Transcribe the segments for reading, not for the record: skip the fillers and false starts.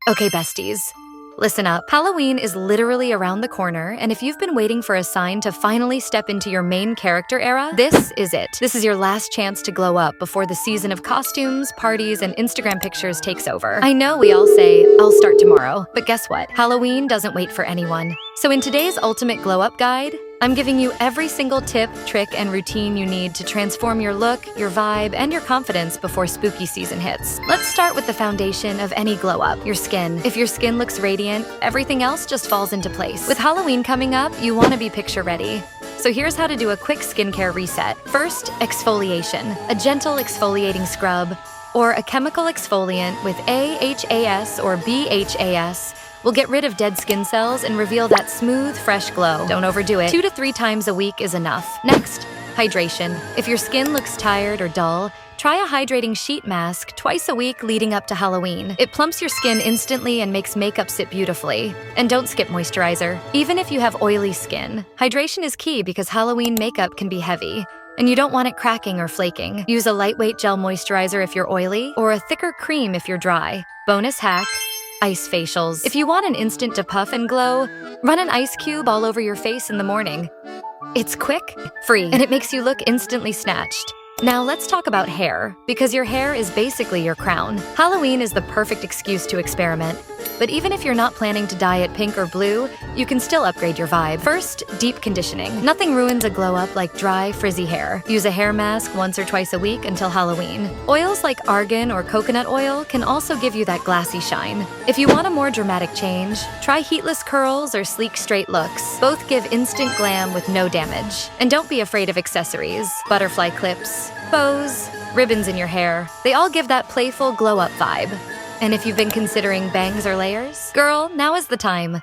Okay, besties. Listen up. Halloween is literally around the corner, and if you've been waiting for a sign to finally step into your main character era, this is it. This is your last chance to glow up before the season of costumes, parties, and Instagram pictures takes over. I know we all say, I'll start tomorrow, but guess what? Halloween doesn't wait for anyone. So in today's Ultimate Glow Up Guide, I'm giving you every single tip, trick, and routine you need to transform your look, your vibe, and your confidence before spooky season hits. Let's start with the foundation of any glow up, your skin. If your skin looks radiant, everything else just falls into place. With Halloween coming up, you want to be picture ready. So here's how to do a quick skincare reset. First, exfoliation. A gentle exfoliating scrub or a chemical exfoliant with AHAS or BHAS will get rid of dead skin cells and reveal that smooth, fresh glow. Don't overdo it. 2 to 3 times a week is enough. Next, hydration. If your skin looks tired or dull, try a hydrating sheet mask twice a week leading up to Halloween. It plumps your skin instantly and makes makeup sit beautifully. And don't skip moisturizer. Even if you have oily skin, hydration is key because Halloween makeup can be heavy, and you don't want it cracking or flaking. Use a lightweight gel moisturizer if you're oily, or a thicker cream if you're dry. Bonus hack: ice facials. If you want an instant to puff and glow, run an ice cube all over your face in the morning. It's quick, free, and it makes you look instantly snatched. Now let's talk about hair, because your hair is basically your crown. Halloween is the perfect excuse to experiment. But even if you're not planning to dye it pink or blue, you can still upgrade your vibe. First, deep conditioning. Nothing ruins a glow up like dry, frizzy hair. Use a hair mask once or twice a week until Halloween. Oils like argan or coconut oil can also give you that glassy shine. If you want a more dramatic change, try heatless curls or sleek straight looks. Both give instant glam with no damage. And don't be afraid of accessories. Butterfly clips, bows, ribbons in your hair. They all give that playful glow up vibe. And if you've been considering bangs or layers, girl, now is the time.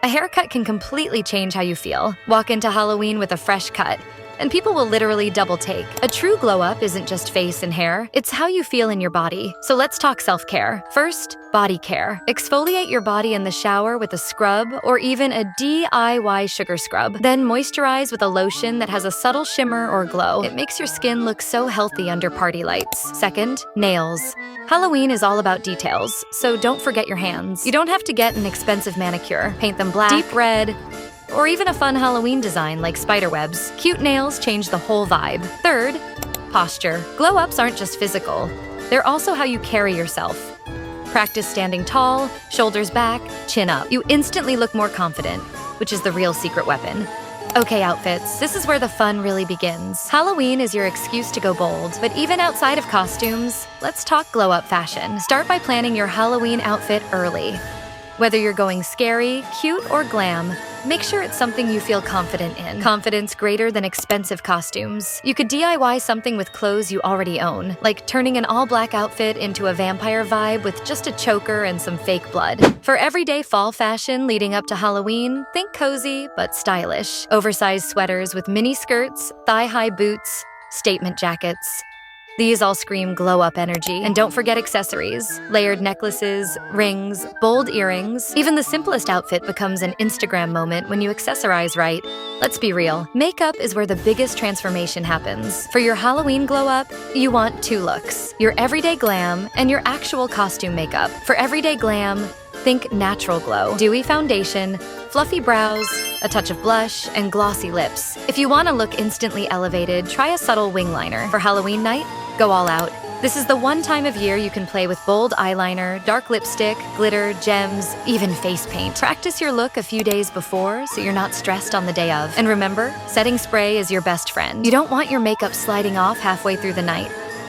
A haircut can completely change how you feel. Walk into Halloween with a fresh cut, and people will literally double take. A true glow up isn't just face and hair, it's how you feel in your body. So let's talk self-care. First, body care. Exfoliate your body in the shower with a scrub or even a DIY sugar scrub. Then moisturize with a lotion that has a subtle shimmer or glow. It makes your skin look so healthy under party lights. Second, nails. Halloween is all about details, so don't forget your hands. You don't have to get an expensive manicure. Paint them black, deep red, or even a fun Halloween design like spiderwebs. Cute nails change the whole vibe. Third, posture. Glow-ups aren't just physical. They're also how you carry yourself. Practice standing tall, shoulders back, chin up. You instantly look more confident, which is the real secret weapon. Okay, outfits, this is where the fun really begins. Halloween is your excuse to go bold, but even outside of costumes, let's talk glow-up fashion. Start by planning your Halloween outfit early. Whether you're going scary, cute, or glam, make sure it's something you feel confident in. Confidence greater than expensive costumes. You could DIY something with clothes you already own, like turning an all-black outfit into a vampire vibe with just a choker and some fake blood. For everyday fall fashion leading up to Halloween, think cozy but stylish. Oversized sweaters with mini skirts, thigh-high boots, statement jackets. These all scream glow-up energy. And don't forget accessories. Layered necklaces, rings, bold earrings. Even the simplest outfit becomes an Instagram moment when you accessorize right. Let's be real. Makeup is where the biggest transformation happens. For your Halloween glow-up, you want 2 looks. Your everyday glam and your actual costume makeup. For everyday glam, think natural glow. Dewy foundation, fluffy brows, a touch of blush, and glossy lips. If you want to look instantly elevated, try a subtle wing liner. For Halloween night, go all out. This is the one time of year you can play with bold eyeliner, dark lipstick, glitter, gems, even face paint. Practice your look a few days before so you're not stressed on the day of. And remember, setting spray is your best friend. You don't want your makeup sliding off halfway through the night.